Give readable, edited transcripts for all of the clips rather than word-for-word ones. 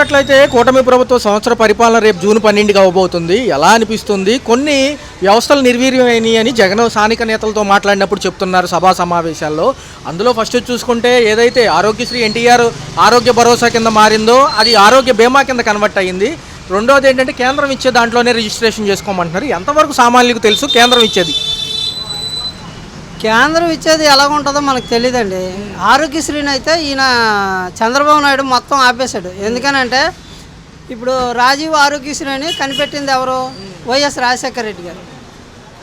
అట్లయితే కూటమి ప్రభుత్వ సంవత్సర పరిపాలన రేపు జూన్ 12కి అవ్వబోతుంది. ఎలా అనిపిస్తుంది? కొన్ని వ్యవస్థలు నిర్వీర్యమైనవి అని జగన్ స్థానిక నేతలతో మాట్లాడినప్పుడు చెప్తున్నారు సభా సమావేశాల్లో. అందులో ఫస్ట్ చూసుకుంటే ఏదైతే ఆరోగ్యశ్రీ ఎన్టీఆర్ ఆరోగ్య భరోసా కింద మారిందో అది ఆరోగ్య బీమా కింద కన్వర్ట్ అయ్యింది. రెండోది ఏంటంటే కేంద్రం ఇచ్చే దాంట్లోనే రిజిస్ట్రేషన్ చేసుకోమంటున్నారు. ఎంతవరకు సామాన్యులకు తెలుసు కేంద్రం ఇచ్చేది? కేంద్రం ఇచ్చేది ఎలాగుంటుందో మనకు తెలియదండి. ఆరోగ్యశ్రీని అయితే ఈయన చంద్రబాబు నాయుడు మొత్తం ఆపేశాడు. ఎందుకనంటే ఇప్పుడు రాజీవ్ ఆరోగ్యశ్రీ అని కనిపెట్టింది ఎవరు? వైఎస్ రాజశేఖర రెడ్డి గారు.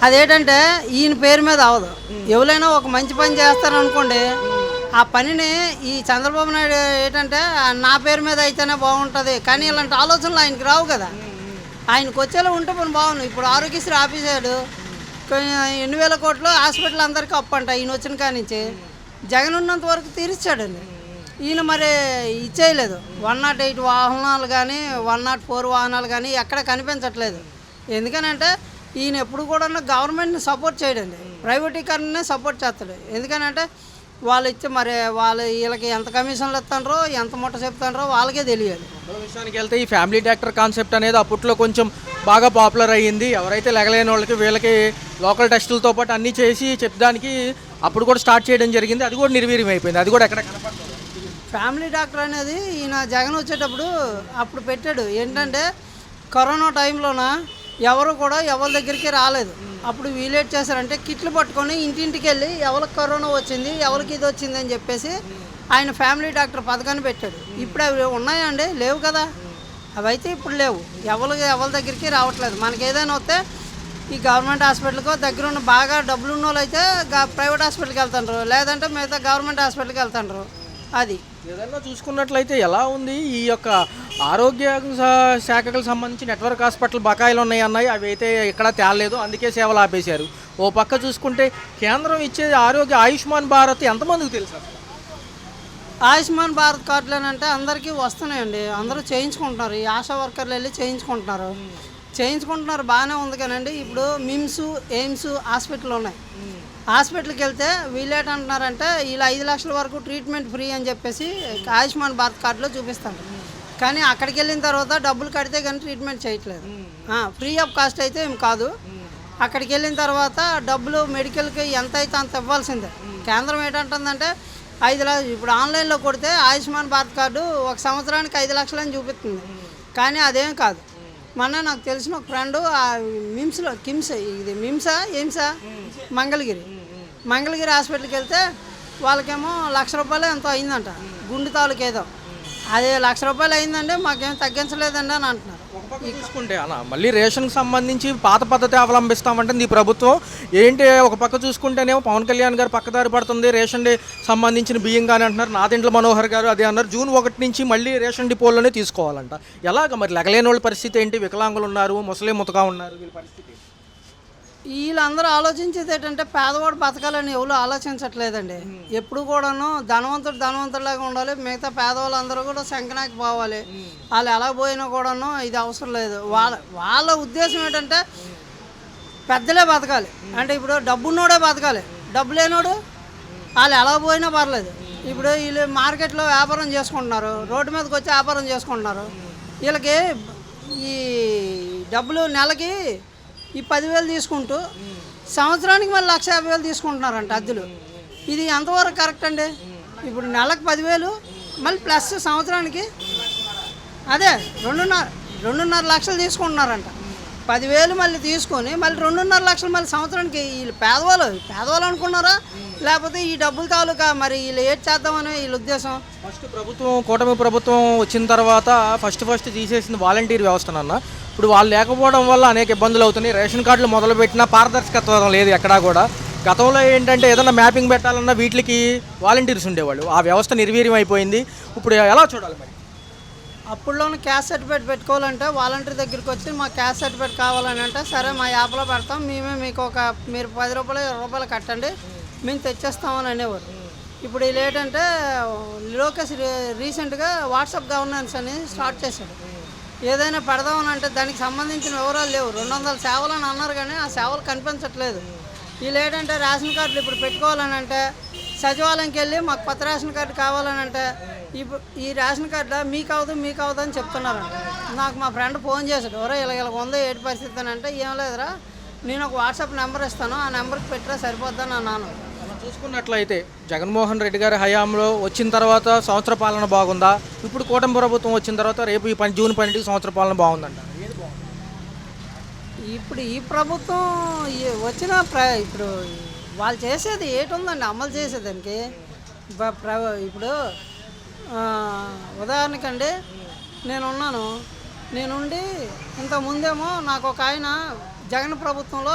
అదేంటంటే ఈయన పేరు మీద అవదు. ఎవరైనా ఒక మంచి పని చేస్తారనుకోండి, ఆ పనిని ఈ చంద్రబాబు నాయుడు ఏంటంటే నా పేరు మీద అయితేనే బాగుంటుంది, కానీ ఇలాంటి ఆలోచనలు ఆయనకి రావు కదా. ఆయనకు వచ్చేలా ఉంటే పని బాగుంది. ఇప్పుడు ఆరోగ్యశ్రీ ఆపేశాడు. ఎన్ని వేల కోట్లు హాస్పిటల్ అందరికీ అప్పు అంట ఈయన వచ్చిన కానించి. జగన్ ఉన్నంత వరకు తీర్చాడండి. ఈయన మరి ఇచ్చేయలేదు. 108 వాహనాలు కానీ 104 వాహనాలు కానీ ఎక్కడ కనిపించట్లేదు. ఎందుకనంటే ఈయన ఎప్పుడు కూడా గవర్నమెంట్ని సపోర్ట్ చేయడండి, ప్రైవేటీకరణనే సపోర్ట్ చేస్తాడు. ఎందుకనంటే వాళ్ళు ఇచ్చే మరి వీళ్ళకి ఎంత కమిషన్లు ఇస్తారో ఎంత ముట్ట చెప్తారో వాళ్ళకే తెలియాలి. విషయానికి వెళ్తే ఈ ఫ్యామిలీ డాక్టర్ కాన్సెప్ట్ అనేది అప్పట్లో కొంచెం బాగా పాపులర్ అయ్యింది. ఎవరైతే లెగలేని వాళ్ళకి వీళ్ళకి లోకల్ టెస్టులతో పాటు అన్నీ చేసి చెప్పడానికి అప్పుడు కూడా స్టార్ట్ చేయడం జరిగింది. అది కూడా నిర్వీర్యం అయిపోయింది. అది కూడా ఎక్కడ కనపడుతుంది. ఫ్యామిలీ డాక్టర్ అనేది ఈయన జగన్ వచ్చేటప్పుడు అప్పుడు పెట్టాడు. ఏంటంటే కరోనా టైంలోన ఎవరు కూడా ఎవరి దగ్గరికి రాలేదు. అప్పుడు వీలేట్ చేశారంటే కిట్లు పట్టుకొని ఇంటింటికి వెళ్ళి ఎవరికి కరోనా వచ్చింది ఎవరికి ఇది వచ్చింది అని చెప్పేసి ఆయన ఫ్యామిలీ డాక్టర్ పథకాన్ని పెట్టాడు. ఇప్పుడు అవి ఉన్నాయండి? లేవు కదా. అవి అయితే ఇప్పుడు లేవు. ఎవరి దగ్గరికి రావట్లేదు. మనకి ఏదైనా వస్తే ఈ గవర్నమెంట్ హాస్పిటల్కో దగ్గర ఉన్న బాగా డబ్బులు ఉన్న వాళ్ళు అయితే ప్రైవేట్ హాస్పిటల్కి వెళ్తాండ్రు, లేదంటే మిగతా గవర్నమెంట్ హాస్పిటల్కి వెళ్తాండ్రు. అది ఏదన్నా చూసుకున్నట్లయితే ఎలా ఉంది ఈ యొక్క ఆరోగ్య శాఖకు సంబంధించి నెట్వర్క్ హాస్పిటల్ బకాయిలు ఉన్నాయి. అవి అయితే ఎక్కడా తేలలేదు, అందుకే సేవలు ఆపేశారు. ఓ పక్క చూసుకుంటే కేంద్రం ఇచ్చే ఆరోగ్య ఆయుష్మాన్ భారత్ ఎంతమందికి తెలుసు? ఆయుష్మాన్ భారత్ కార్డులు అంటే అందరికీ వస్తున్నాయండి. అందరూ చేయించుకుంటున్నారు. ఈ ఆశా వర్కర్లు వెళ్ళి చేయించుకుంటున్నారు బాగానే ఉంది. కానండి ఇప్పుడు మిమ్స్ ఎయిమ్స్ హాస్పిటల్ ఉన్నాయి. హాస్పిటల్కి వెళ్తే వీళ్ళు అంటున్నారంటే వీళ్ళు 5 లక్షల వరకు ట్రీట్మెంట్ ఫ్రీ అని చెప్పేసి ఆయుష్మాన్ భారత్ కార్డులో చూపిస్తాను. కానీ అక్కడికి వెళ్ళిన తర్వాత డబ్బులు కడితే కానీ ట్రీట్మెంట్ చేయట్లేదు. ఫ్రీ ఆఫ్ కాస్ట్ అయితే ఏం కాదు. అక్కడికి వెళ్ళిన తర్వాత డబ్బులు మెడికల్కి ఎంత అయితే అంత ఇవ్వాల్సిందే. కేంద్రం ఏంటంటుందంటే 5 లక్షలు. ఇప్పుడు ఆన్లైన్లో కొడితే ఆయుష్మాన్ భారత్ కార్డు ఒక సంవత్సరానికి 5 లక్షలని చూపిస్తుంది. కానీ అదేం కాదు. మొన్న నాకు తెలిసిన ఒక ఫ్రెండు మిమ్స్లో ఎయిమ్సా మంగళగిరి హాస్పిటల్కి వెళ్తే వాళ్ళకేమో ₹1,00,000 ఎంతో అయిందంట. గుండె తాలూకు ఏదో అదే ₹1,00,000 అయిందంటే మాకేం తగ్గించలేదండి అని అంటున్నారు. చూసుకుంటే అలా మళ్ళీ రేషన్కి సంబంధించి పాత పద్ధతి అవలంబిస్తామంటే ఈ ప్రభుత్వం ఏంటి? ఒక పక్క చూసుకుంటేనేమో పవన్ కళ్యాణ్ గారు పక్కదారి పడుతుంది, రేషన్ సంబంధించిన బియ్యం కానీ అంటున్నారు. నాదెండ్ల మనోహర్ గారు అదే అన్నారు. జూన్ 1 నుంచి మళ్ళీ రేషన్ డిపోల్లోనే తీసుకోవాలంట. ఎలాగ మరి లెగలేని వాళ్ళ పరిస్థితి ఏంటి? వికలాంగులు ఉన్నారు, ముసలి ముతగా ఉన్నారు, వీళ్ళ పరిస్థితి వీళ్ళందరూ ఆలోచించేది ఏంటంటే పేదవాడు బతకాలని ఎవరు ఆలోచించట్లేదండి. ఎప్పుడు కూడాను ధనవంతుడిలాగా ఉండాలి, మిగతా పేదవాళ్ళందరూ కూడా శంకనాకి పోవాలి. వాళ్ళు ఎలా పోయినా కూడాను ఇది అవసరం లేదు. వాళ్ళ ఉద్దేశం ఏంటంటే పెద్దలే బతకాలి. అంటే ఇప్పుడు డబ్బున్నోడే బతకాలి, డబ్బు లేనోడు వాళ్ళు ఎలా పోయినా పర్లేదు. ఇప్పుడు వీళ్ళు మార్కెట్లో వ్యాపారం చేసుకుంటున్నారు, రోడ్డు మీదకి వచ్చి వ్యాపారం చేసుకుంటున్నారు. వీళ్ళకి ఈ డబ్బులు నెలకి ఈ 10,000 తీసుకుంటూ సంవత్సరానికి మళ్ళీ 1,50,000 తీసుకుంటున్నారంట అద్దెలు. ఇది ఎంతవరకు కరెక్ట్ అండి? ఇప్పుడు నెలకు 10,000 మళ్ళీ ప్లస్ సంవత్సరానికి అదే 2.5 లక్షలు తీసుకుంటున్నారంట. 10,000 మళ్ళీ తీసుకొని మళ్ళీ 2.5 లక్షలు మళ్ళీ సంవత్సరానికి. వీళ్ళు పేదవాళ్ళు అనుకున్నారా, లేకపోతే ఈ డబ్బులు తాలూకా మరి వీళ్ళు ఏం చేద్దామని వీళ్ళ ఉద్దేశం? కూటమి ప్రభుత్వం వచ్చిన తర్వాత ఫస్ట్ తీసేసింది వాలంటీర్ వ్యవస్థనన్న. ఇప్పుడు వాళ్ళు లేకపోవడం వల్ల అనేక ఇబ్బందులు అవుతున్నాయి. రేషన్ కార్డులు మొదలుపెట్టినా పారదర్శకత్వం లేదు ఎక్కడా కూడా. గతంలో ఏంటంటే ఏదైనా మ్యాపింగ్ పెట్టాలన్నా వీటికి వాలంటీర్స్ ఉండేవాళ్ళు. ఆ వ్యవస్థ నిర్వీర్యం అయిపోయింది. ఇప్పుడు ఎలా చూడాలి మరి? అప్పుడులోనే క్యాస్ట్ సర్టిఫికేట్ పెట్టుకోవాలంటే వాలంటీర్ దగ్గరికి వచ్చి మాకు క్యాస్ట్ సర్టిఫికేట్ కావాలని అంటే సరే మా యాప్లో పెడతాం, మీకు మీరు ₹10 ₹20 కట్టండి, మేము తెచ్చేస్తామని అనేవారు. ఇప్పుడు వీళ్ళు ఏంటంటే లోకేష్ రీసెంట్గా వాట్సాప్ గవర్నెన్స్ అని స్టార్ట్ చేశాడు. ఏదైనా పెడదామని అంటే దానికి సంబంధించిన వివరాలు లేవు. 200 సేవలు అని అన్నారు కానీ ఆ సేవలు కనిపించట్లేదు. వీళ్ళు ఏంటంటే రేషన్ కార్డులు ఇప్పుడు పెట్టుకోవాలని అంటే సచివాలయంకి వెళ్ళి మాకు కొత్త రేషన్ కార్డు కావాలని అంటే ఇప్పుడు ఈ రేషన్ కార్డు మీకు అవదు అని చెప్తున్నారండి. నాకు మా ఫ్రెండ్ ఫోన్ చేశాడు, ఎవరో ఇలా ఉందో ఏటి పరిస్థితి అని అంటే, ఏం లేదురా నేను ఒక వాట్సాప్ నెంబర్ ఇస్తాను, ఆ నెంబర్కి పెట్టినా సరిపోద్దని అన్నాను. అలా చూసుకున్నట్లయితే జగన్మోహన్ రెడ్డి గారి హయాంలో వచ్చిన తర్వాత సంవత్సర పాలన బాగుందా, ఇప్పుడు కూటమి ప్రభుత్వం వచ్చిన తర్వాత రేపు ఈ జూన్ 12కి సంవత్సర పాలన బాగుందంట? ఇప్పుడు ఈ ప్రభుత్వం వచ్చిన ఇప్పుడు వాళ్ళు చేసేది ఏటి ఉందండి, అమలు చేసేదానికి. ఇప్పుడు ఉదాహరణకండి నేనుండి ఇంతకుముందేమో నాకు ఒక ఆయన జగన్ ప్రభుత్వంలో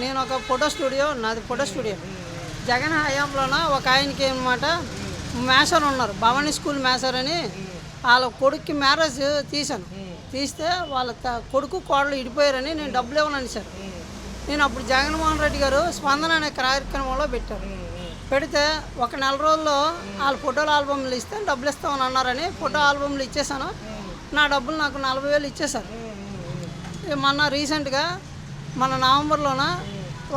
నేను ఒక ఫోటో స్టూడియో, నాది ఫోటో స్టూడియో. జగన్ హయాంలోన ఒక ఆయనకి అనమాట మేసర్ ఉన్నారు, భవానీ స్కూల్ మేసర్ అని. వాళ్ళ కొడుక్కి మ్యారేజ్ తీస్తే వాళ్ళ కొడుకు కోడలు ఇడిపోయారని నేను డబ్బులు ఇవ్వనని సార్. నేను అప్పుడు జగన్మోహన్ రెడ్డి గారు స్పందన అనే కార్యక్రమంలో పెట్టారు. పెడితే ఒక నెల రోజుల్లో వాళ్ళ ఫోటోల ఆల్బమ్లు ఇస్తే డబ్బులు ఇస్తామని అన్నారని ఫోటో ఆల్బమ్లు ఇచ్చేసాను. నా డబ్బులు నాకు 40,000 ఇచ్చేసారు. మొన్న రీసెంట్గా మన నవంబర్లోన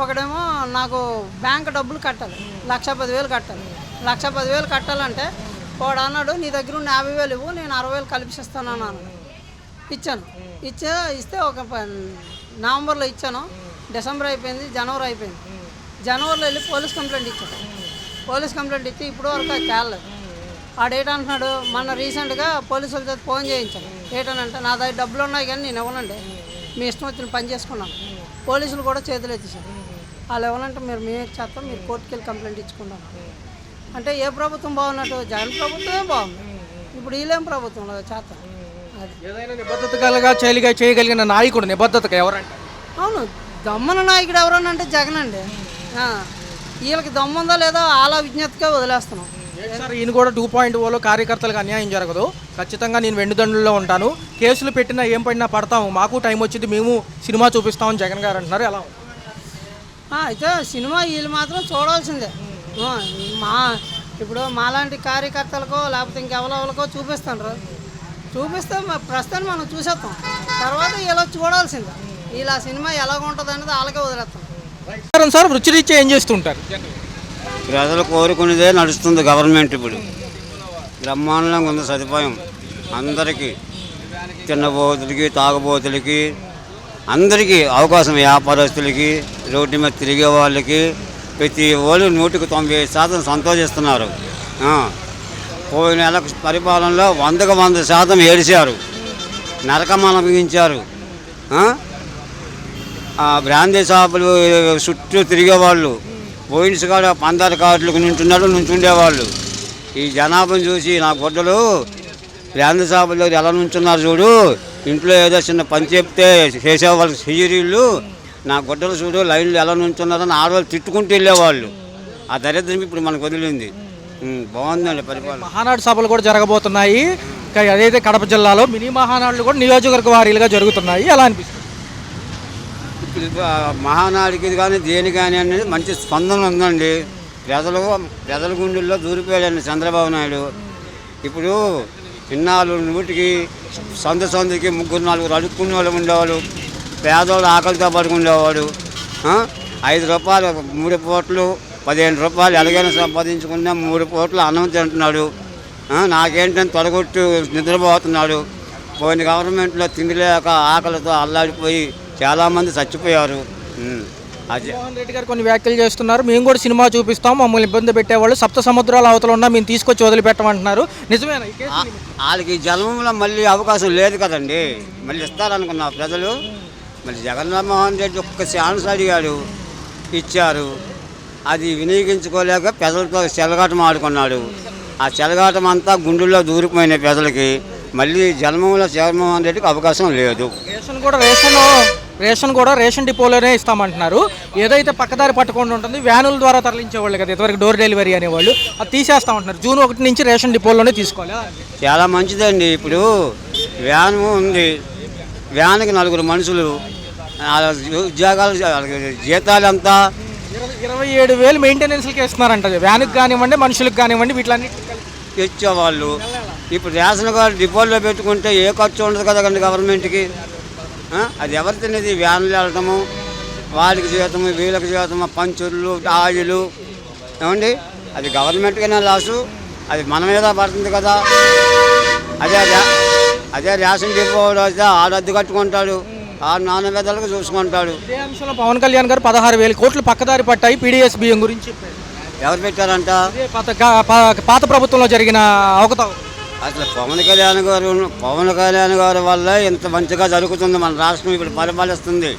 ఒకడేమో నాకు బ్యాంక్ డబ్బులు కట్టాలి, 1,10,000 కట్టాలి. 1,10,000 కట్టాలంటే వాడు అన్నాడు, నీ దగ్గర ఉన్న 50,000 ఇవ్వు, నేను 60,000 కలిపిస్తాను అన్నాను. ఇచ్చాను. ఇస్తే ఒక నవంబర్లో ఇచ్చాను. డిసెంబర్ అయిపోయింది, జనవరి అయిపోయింది. జనవరిలో వెళ్ళి పోలీస్ కంప్లైంట్ ఇచ్చాను. పోలీస్ కంప్లైంట్ ఇచ్చి ఇప్పుడు వరకు అది తేలలేదు. ఆడేటంటున్నాడు, మొన్న రీసెంట్గా పోలీసుల చేత ఫోన్ చేయించాను. ఏటనంటే నా దగ్గర డబ్బులు ఉన్నాయి కానీ నేను ఇవ్వనండి, మీ ఇష్టం వచ్చిన పని చేసుకున్నాను. పోలీసులు కూడా చేతులు ఎత్తేసారు. వాళ్ళు ఇవ్వనంటే మేము చేస్తాం, మీరు కోర్టుకి వెళ్ళి కంప్లైంట్ ఇచ్చుకున్నాం. అంటే ఏ ప్రభుత్వం బాగున్నట్టు? జగన్ ప్రభుత్వమే బాగుంది. ఇప్పుడు వీళ్ళేం ప్రభుత్వంలో చేస్తాం. అది ఏదైనా నిబద్ధతగా చేయగలిగిన నాయకుడు నిబద్ధతగా ఎవరంటే? అవును, దమ్మున నాయకుడు ఎవరన్నా జగన్ అండి. వీళ్ళకి దమ్ముందా లేదో ఆలా విజ్ఞతగా వదిలేస్తున్నాం. సార్ ఈయన కూడా 2.0లో కార్యకర్తలకు అన్యాయం జరగదు, ఖచ్చితంగా నేను వెండుదండుల్లో ఉంటాను, కేసులు పెట్టినా ఏం పడినా పడతాము, మాకు టైం వచ్చింది, మేము సినిమా చూపిస్తామని జగన్ గారు అంటున్నారు. ఎలా? అయితే సినిమా వీళ్ళు మాత్రం చూడాల్సిందే. ఇప్పుడు మాలాంటి కార్యకర్తలకో లేకపోతే ఇంకెవరెవరికో చూపిస్తే ప్రస్తుతాన్ని మనం చూసేస్తాం, తర్వాత ఇలా చూడాల్సిందే. ఇలా సినిమా ఎలాగుంటుంది అనేది వాళ్ళకే వదిలేస్తాం. సార్ రుచిరీత్యా ఏం చేస్తుంటారు? ప్రజలు కోరుకునేదే నడుస్తుంది గవర్నమెంట్. ఇప్పుడు బ్రహ్మాండంగా ఉంది సదుపాయం అందరికీ, తిన్నబోతులకి తాగబోతులకి అందరికీ అవకాశం, వ్యాపారస్తులకి రోడ్డు మీద తిరిగే వాళ్ళకి ప్రతి వాళ్ళు 190% సంతోషిస్తున్నారు. పోయిన నెల పరిపాలనలో 100% ఏడిశారు, నరకమాన బిగించారు. బ్రాందీ షాపులు చుట్టూ తిరిగేవాళ్ళు, పోయిన్స్ కాడ పందాల కార్డులకు నుంచుండేవాళ్ళు. ఈ జనాభాను చూసి నా గొడ్డలు బ్రాందీ షాపుల్లో ఎలా నుంచున్నారు చూడు, ఇంట్లో ఏదో చిన్న పని చెప్తే చేసేవాళ్ళు సిజరీళ్ళు, నా గొడ్డలు చూడు లైన్లు ఎలా నుంచున్నారని ఆడవాళ్ళు తిట్టుకుంటూ వెళ్ళేవాళ్ళు. ఆ దరిద్రం ఇప్పుడు మనకు వదిలింది. బాగుందండి పరిపాలన. మహానాడు సభలు కూడా జరగబోతున్నాయి, అదైతే కడప జిల్లాలో మినీ మహానాడులు కూడా నియోజకవర్గ వారీలుగా జరుగుతున్నాయి. ఎలా అనిపిస్తుంది? మహానాడికి కానీ దేని కానీ అనేది మంచి స్పందన ఉందండి. ప్రజల గుండెల్లో దూరిపోయాడండి చంద్రబాబు నాయుడు. ఇప్పుడు ఇన్నాళ్ళు నూటికి సందుకి 3-4 అడుక్కునే వాళ్ళు ఉండేవాళ్ళు, పేదవాళ్ళు ఆకలితో పడుకుండేవాడు. 5 రూపాయలు 3 పూటలు 15 రూపాయలు ఎలాగైనా సంపాదించుకున్నా 3 పూటలు అన్నం తింటున్నాడు. నాకేంటని తొడగొట్టు నిద్రపోతున్నాడు. పోయిన గవర్నమెంట్లో తిండి లేక ఆకలితో అల్లాడిపోయి చాలామంది చచ్చిపోయారు. జగన్మోహన్ రెడ్డి గారు కొన్ని వ్యాఖ్యలు చేస్తున్నారు, మేము కూడా సినిమా చూపిస్తాం, మమ్మల్ని ఇబ్బంది పెట్టేవాళ్ళు 7 సముద్రాల అవతల ఉన్నా మేము తీసుకొచ్చి వదిలిపెట్టమంటున్నారు. నిజమేనా? వాళ్ళకి జన్మంలో మళ్ళీ అవకాశం లేదు కదండి, మళ్ళీ ఇస్తారనుకున్నా ప్రజలు. మళ్ళీ జగన్మోహన్ రెడ్డి ఒక్క ఛాన్స్ అడిగాడు, ఇచ్చారు. అది వినియోగించుకోలేక ప్రజలతో చెలగాటం ఆడుకున్నాడు. ఆ చెలగాటం అంతా గుండెల్లో దూరిపోయిన ప్రజలకి. మళ్ళీ జన్మంలో జగన్మోహన్ రెడ్డికి అవకాశం లేదు. రేషన్ కూడా రేషన్ డిపోలోనే ఇస్తామంటున్నారు. ఏదైతే పక్కదారి పట్టుకుండా ఉంటుంది వ్యానుల ద్వారా తరలించేవాళ్ళు కదా, ఇంతవరకు డోర్ డెలివరీ అనేవాళ్ళు, అది తీసేస్తామంటున్నారు. జూన్ 1 నుంచి రేషన్ డిపోలోనే తీసుకోవాలి. చాలా మంచిదండి. ఇప్పుడు వ్యాన్ ఉంది, వ్యాన్కి 4 మనుషులు, ఉద్యోగాలు జీతాలు అంతా 27,000 మెయింటెనెన్స్కి ఇస్తున్నారంట. వ్యాన్కి కానివ్వండి, మనుషులకు కానివ్వండి, వీటిలన్నీ తెచ్చేవాళ్ళు. ఇప్పుడు రేషన్ కార్డు డిపోల్లో పెట్టుకుంటే ఏ ఖర్చు ఉండదు కదండి గవర్నమెంట్కి. అది ఎవరు తినేది? వ్యాన్లు వెళ్ళటము, వాళ్ళకి జీతము, వీళ్ళకి జీతము, పంచుర్లు, ఆయిలు, ఏమండి అది గవర్నమెంట్కైనా లాసు, అది మన మీద పడుతుంది కదా. అదే రేషన్ డిపో అయితే ఆడు అద్దె కట్టుకుంటాడు, ఆ నాన్న పెద్దలకు చూసుకుంటాడు. ఇదే అంశంలో పవన్ కళ్యాణ్ గారు 16,000 కోట్లు పక్కదారి పట్టాయి పీడీఎస్ బియ్యం గురించి చెప్పారు. ఎవరు పెట్టారంట? ఇదే పాత ప్రభుత్వంలో జరిగిన అవకతవకలు. అసలు పవన్ కళ్యాణ్ గారి వల్ల ఇంత మంచిగా జరుగుతుంది. మన రాష్ట్రం ఇప్పుడు పరిపాలిస్తుంది.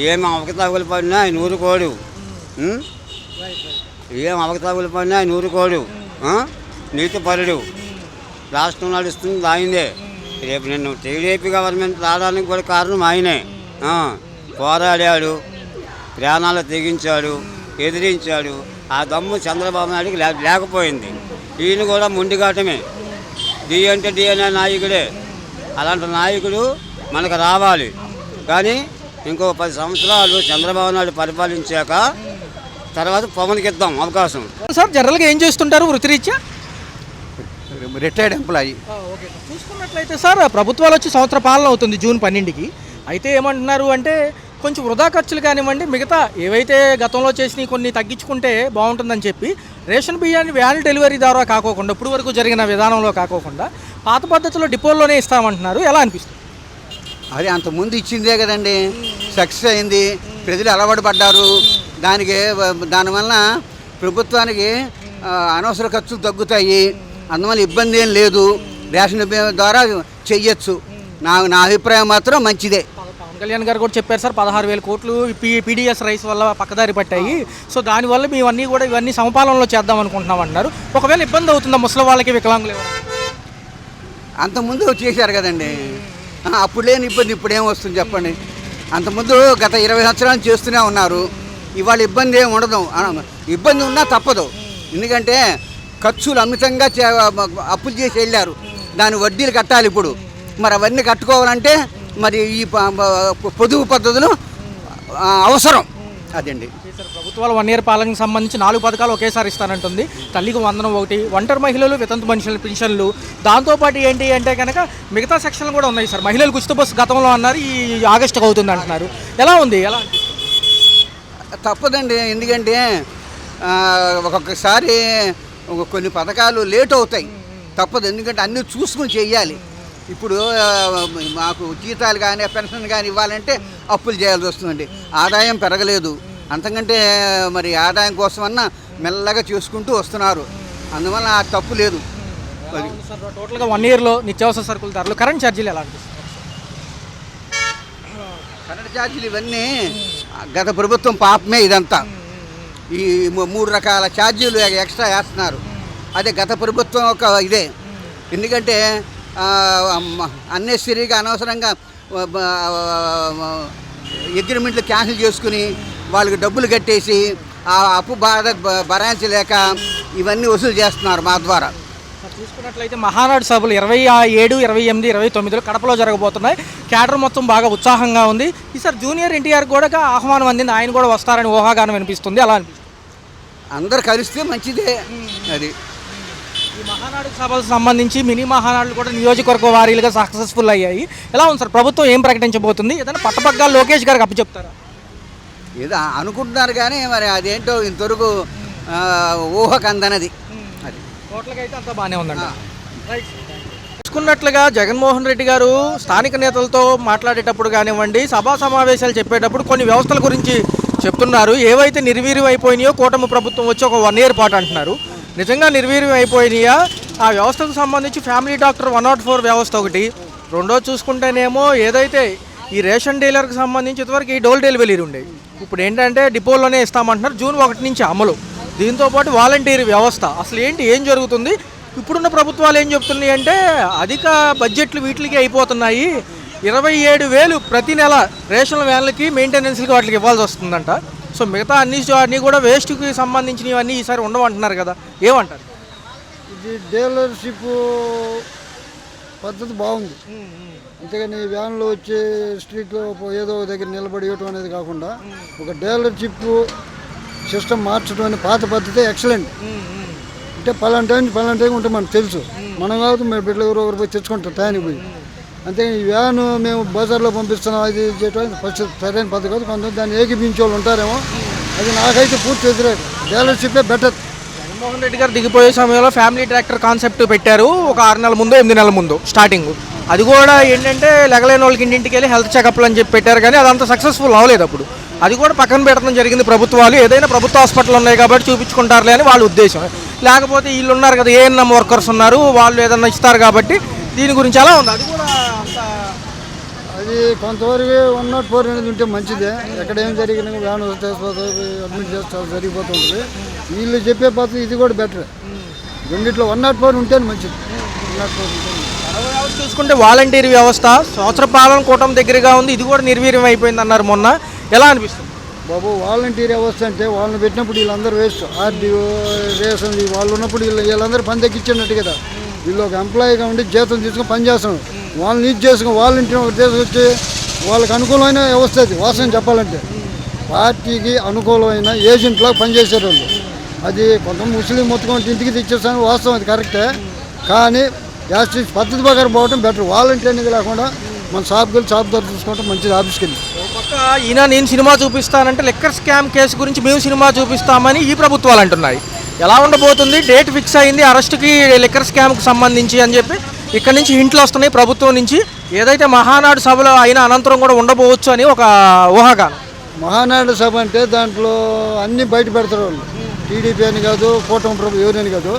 ఏం అవకతవకలు పడినా ఆయన ఊరుకోడు. ఏం అవకతవకలు పడినా ఆయన ఊరుకోడు. నీతిపరుడు. రాష్ట్రం నడుస్తుంది ఆయనే. రేపు నిన్ను టీడీపీ గవర్నమెంట్ రావడానికి కూడా కారణం ఆయనే. పోరాడాడు, ప్రాణాలు తెగించాడు, ఎదిరించాడు. ఆ దమ్ము చంద్రబాబు నాయుడికి లేకపోయింది. ఈయన కూడా మొండిఘాటమే. డి అంటే డి అనే నాయకుడే. అలాంటి నాయకుడు మనకు రావాలి. కానీ ఇంకో 10 సంవత్సరాలు చంద్రబాబు నాయుడు పరిపాలించాక తర్వాత పవన్కి ఇద్దాం అవకాశం. సార్ జనరల్గా ఏం చేస్తుంటారు వృత్తిరీత్యా? Retired employee. చూసుకున్నట్లయితే సార్ ప్రభుత్వాలు వచ్చి సంవత్సర పాలన అవుతుంది జూన్ 12కి. అయితే ఏమంటున్నారు అంటే కొంచెం వృధా ఖర్చులు కానివ్వండి, మిగతా ఏవైతే గతంలో చేసినవి కొన్ని తగ్గించుకుంటే బాగుంటుందని చెప్పి రేషన్ బియ్యాన్ని వ్యాన్ డెలివరీ ద్వారా కాకోకుండా ఇప్పుడు వరకు జరిగిన విధానంలో కాకోకుండా పాత పద్ధతిలో డిపోల్లోనే ఇస్తామంటున్నారు. ఎలా అనిపిస్తుంది? అది అంతకుముందు ఇచ్చిందే కదండి, సక్సెస్ అయింది, ప్రజలు అలవాటు పడ్డారు. దానివల్ల ప్రభుత్వానికి అనవసర ఖర్చులు తగ్గుతాయి. అందువల్ల ఇబ్బంది ఏం లేదు. రేషన్ బియ్యం ద్వారా చెయ్యొచ్చు. నా అభిప్రాయం మాత్రం మంచిదే. పవన్ కళ్యాణ్ గారు కూడా చెప్పారు సార్ 16,000 కోట్లు పీడీఎస్ రైస్ వల్ల పక్కదారి పట్టాయి. సో దానివల్ల మేమన్నీ కూడా ఇవన్నీ సమపాలనలో చేద్దాం అనుకుంటున్నాం అంటున్నారు. ఒకవేళ ఇబ్బంది అవుతుందా ముసలి వాళ్ళకి, వికలాంగులు ఎవరు? అంతకుముందు చేశారు కదండి, అప్పుడు లేని ఇబ్బంది ఇప్పుడేం వస్తుంది చెప్పండి. అంతకుముందు గత 20 సంవత్సరాలు చేస్తూనే ఉన్నారు. ఇవాళ ఇబ్బంది ఏమి ఉండదు. ఇబ్బంది ఉన్నా తప్పదు. ఎందుకంటే ఖర్చులు అమితంగా అప్పులు చేసి వెళ్ళారు. దాని వడ్డీలు కట్టాలి ఇప్పుడు. మరి అవన్నీ కట్టుకోవాలంటే మరి ఈ పొదుపు పద్ధతులు అవసరం. అదండి ప్రభుత్వాలు 1 ఇయర్ పాలనకు సంబంధించి 4 పథకాలు ఒకేసారి ఇస్తానంటుంది. తల్లికి వందనం ఒకటి, ఒంటరి మహిళలు, వితంతు మనుషుల పెన్షన్లు, దాంతోపాటు ఏంటి అంటే కనుక మిగతా సెక్షన్లు కూడా ఉన్నాయి సార్. మహిళలకు ఉచిత బస్సు గతంలో అన్నారు, ఈ ఆగస్టుకు అవుతుంది అంటున్నారు. ఎలా ఉంది? ఎలా తప్పదండి. ఎందుకంటే ఒక్కొక్కసారి కొన్ని పథకాలు లేట్ అవుతాయి. తప్పదు. ఎందుకంటే అన్నీ చూసుకుని చెయ్యాలి. ఇప్పుడు మాకు జీతాలు కానీ పెన్షన్ కానీ ఇవ్వాలంటే అప్పులు చేయాల్సి వస్తుందండి. ఆదాయం పెరగలేదు. అంతకంటే మరి ఆదాయం కోసమన్నా మెల్లగా చేసుకుంటూ వస్తున్నారు. అందువల్ల ఆ తప్పు లేదు. టోటల్గా 1 ఇయర్లో నిత్యావసర సరుకుల ధరలు, కరెంట్ ఛార్జీలు ఎలా అనిపిస్తుంది? కరెంట్ ఛార్జీలు ఇవన్నీ గత ప్రభుత్వం పాపమే. ఇదంతా ఈ 3 రకాల ఛార్జీలు ఎక్స్ట్రా వేస్తున్నారు. అదే గత ప్రభుత్వం ఒక ఇదే. ఎందుకంటే అన్నెసరీగా అనవసరంగా అగ్రిమెంట్లు క్యాన్సిల్ చేసుకుని వాళ్ళకి డబ్బులు కట్టేసి ఆ అప్పు భరాయించలేక ఇవన్నీ వసూలు చేస్తున్నారు మా ద్వారా. చూసుకున్నట్లయితే మహానాడు సభలు 27, 28, 29 కడపలో జరగబోతున్నాయి. క్యాడర్ మొత్తం బాగా ఉత్సాహంగా ఉంది. ఈసారి జూనియర్ ఎన్టీఆర్ కూడా ఆహ్వానం అందింది. ఆయన కూడా వస్తారని ఊహాగానం వినిపిస్తుంది. అలా అనిపిస్తుంది. అందరు కలిస్తే మంచిదే. అది ఈ మహానాడు సభలకు సంబంధించి మినీ మహానాడులు కూడా నియోజకవర్గ వారీలుగా సక్సెస్ఫుల్ అయ్యాయి. ఎలా ఉంది సార్? ప్రభుత్వం ఏం ప్రకటించబోతుంది? ఏదైనా పట్టపగ్గాలు లోకేష్ గారికి అప్పచెప్తారా? ఏదో అనుకుంటున్నారు కానీ మరి అదేంటో ఇంతవరకు ఊహకు అందనది. అది టోటల్గా అయితే అంతా బాగానే ఉందండి. చూసుకున్నట్లుగా జగన్మోహన్ రెడ్డి గారు స్థానిక నేతలతో మాట్లాడేటప్పుడు కానివ్వండి, సభా సమావేశాలు చెప్పేటప్పుడు కొన్ని వ్యవస్థల గురించి చెప్తున్నారు. ఏవైతే నిర్వీర్యం అయిపోయినాయో కూటమి ప్రభుత్వం వచ్చి ఒక 1 ఇయర్ పాటు అంటున్నారు. నిజంగా నిర్వీర్యం అయిపోయినాయా? ఆ వ్యవస్థకు సంబంధించి ఫ్యామిలీ డాక్టర్ 104 వ్యవస్థ ఒకటి. రెండో చూసుకుంటేనేమో ఏదైతే ఈ రేషన్ డీలర్కి సంబంధించి ఇంతవరకు ఈ డోర్ డెలివరీ ఉండేది. ఇప్పుడు ఏంటంటే డిపోలోనే ఇస్తామంటున్నారు. జూన్ 1 నుంచి అమలు. దీంతోపాటు వాలంటీర్ వ్యవస్థ. అసలు ఏం జరుగుతుంది? ఇప్పుడున్న ప్రభుత్వాలు ఏం చెప్తున్నాయి అంటే అధిక బడ్జెట్లు వీటికి అయిపోతున్నాయి. 27,000 ప్రతి నెల రేషన్ వ్యాన్లకి మెయింటెనెన్స్కి వాటికి ఇవ్వాల్సి వస్తుందంట. సో మిగతా అన్నీ కూడా వేస్ట్కి సంబంధించినవన్నీ ఈసారి ఉండవంటున్నారు కదా, ఏమంటారు? ఇది డీలర్షిప్ పద్ధతి బాగుంది. అంతేగాని వ్యాన్లో వచ్చే స్ట్రీట్లో ఏదో దగ్గర నిలబడి ఇవ్వటం అనేది కాకుండా ఒక డీలర్షిప్ సిస్టమ్ మార్చడం అనే పాత పద్ధతి ఎక్సలెంట్. అంటే పలానా టైం ఉంటే మనకు తెలుసు. మనం కాదు మేము బిడ్డలు ఎవరు పోయి తెచ్చుకుంటాం టైంకి పోయి. అంతేగాని ఈ వ్యాను మేము బజార్లో పంపిస్తున్నాం అది చేయటం ఫస్ట్ సరైన పద్ధతి కాదు. కొంతమంది దాన్ని ఏకీపించే వాళ్ళు ఉంటారేమో. అది నాకైతే పూర్తి వ్యతిరేకం. డీలర్షిప్పే బెటర్. జగన్మోహన్ రెడ్డి గారు దిగిపోయే సమయంలో ఫ్యామిలీ ట్రాక్టర్ కాన్సెప్ట్ పెట్టారు ఒక 6 నెలల ముందు 8 నెలల ముందు స్టార్టింగ్. అది కూడా ఏంటంటే లెగలేని వాళ్ళకి ఇంటింటికి వెళ్ళి హెల్త్ చెకప్లు అని చెప్పి పెట్టారు, కానీ అదంతా సక్సెస్ఫుల్ అవ్వలేదు. అప్పుడు అది కూడా పక్కన పెట్టడం జరిగింది ప్రభుత్వాలు. ఏదైనా ప్రభుత్వ హాస్పిటల్ ఉన్నాయి కాబట్టి చూపించుకుంటారులే అని వాళ్ళ ఉద్దేశం. లేకపోతే వీళ్ళు ఉన్నారు కదా, ఏఎన్ఎం వర్కర్స్ ఉన్నారు, వాళ్ళు ఏదన్నా ఇస్తారు కాబట్టి దీని గురించి ఎలా ఉంది? అది కూడా అంత అది కొంతవరకు 104 అనేది ఉంటే మంచిదే. ఎక్కడ ఏం జరిగినా వ్యాన్ అడ్మిట్ చేస్తారు, జరిగిపోతుంది. వీళ్ళు చెప్పే పద్ధతి ఇది కూడా బెటర్. రెండిట్లో 104 ఉంటేనే మంచిది. 104 ఉంటే చూసుకుంటే వాలంటీర్ వ్యవస్థ సంవత్సర పాలన కూటమి దగ్గరగా ఉంది, ఇది కూడా నిర్వీర్యం అయిపోయింది అన్నారు మొన్న. ఎలా అనిపిస్తుంది? బాబు వాలంటీర్ వ్యవస్థ అంటే వాళ్ళని పెట్టినప్పుడు వీళ్ళందరూ వేస్ట్. ఆర్డీఓ రేషన్ వాళ్ళు ఉన్నప్పుడు వీళ్ళందరూ పని తగ్గించినట్టు కదా. వీళ్ళు ఒక ఎంప్లాయీగా ఉండి జీతం తీసుకుని పని చేస్తున్నాం. వాళ్ళని యూజ్ చేసుకుని వాలంటీర్ ఒక దేశం వచ్చి వాళ్ళకి అనుకూలమైన వ్యవస్థ అది. వాస్తవం చెప్పాలంటే పార్టీకి అనుకూలమైన ఏజెంట్లా పనిచేసే వాళ్ళు. అది కొంత ముస్లిం మొత్తం ఇంటికి తెచ్చేస్తాను, వాస్తవం అది కరెక్టే. కానీ యాస్టిస్ పద్ధతి ప్రకారం పోవడం బెటర్. వాలంటీర్ అనేది లేకుండా మన షాప్కి వెళ్ళి షాప్ ధర చూసుకోవడం మంచిది. ఆఫీస్కి వెళ్ళి పక్క ఈయన నేను సినిమా చూపిస్తానంటే లిక్కర్ స్కామ్ కేసు గురించి మేము సినిమా చూపిస్తామని ఈ ప్రభుత్వాలు అంటున్నాయి. ఎలా ఉండబోతుంది? డేట్ ఫిక్స్ అయింది అరెస్ట్కి లిక్కర్ స్కామ్కి సంబంధించి అని చెప్పి ఇక్కడ నుంచి హింట్లు వస్తున్నాయి ప్రభుత్వం నుంచి. ఏదైతే మహానాడు సభలో అయిన అనంతరం కూడా ఉండబోవచ్చు అని ఒక ఊహాగానం. మహానాడు సభ అంటే దాంట్లో అన్నీ బయట పెడతారు వాళ్ళు. టీడీపీ అని కాదు, కూటమి ప్రభుత్వం ఎవరని కాదు,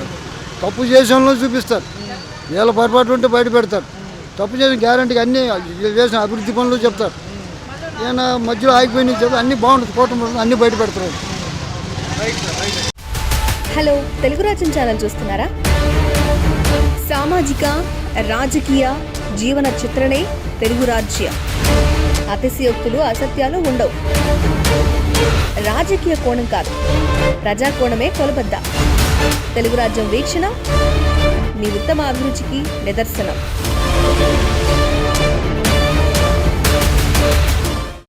తప్పు చేసిన వాళ్ళని చూపిస్తారు. వీళ్ళ పొరపాటు ఉంటే బయట పెడతారు. తప్పు చేసిన గ్యారంటీకి అన్నీ చేసిన అభివృద్ధి పనులు చెప్తారు. ఈయన మధ్యలో ఆగిపోయిన చెప్తే అన్నీ బాగుంటుంది. కూటమి ప్రభుత్వం అన్నీ బయట పెడతారు. హలో, తెలుగు రాజ్యం ఛానల్ చూస్తున్నారా? సామాజిక రాజకీయ జీవన చిత్రణే తెలుగు రాజ్యం. అతిశయోక్తులు అసత్యాలు ఉండవు. రాజకీయ కోణం కాదు, ప్రజా కోణమే కొలబద్ద. తెలుగు రాజ్యం వీక్షణ మీ ఉత్తమ అభిరుచికి నిదర్శనం.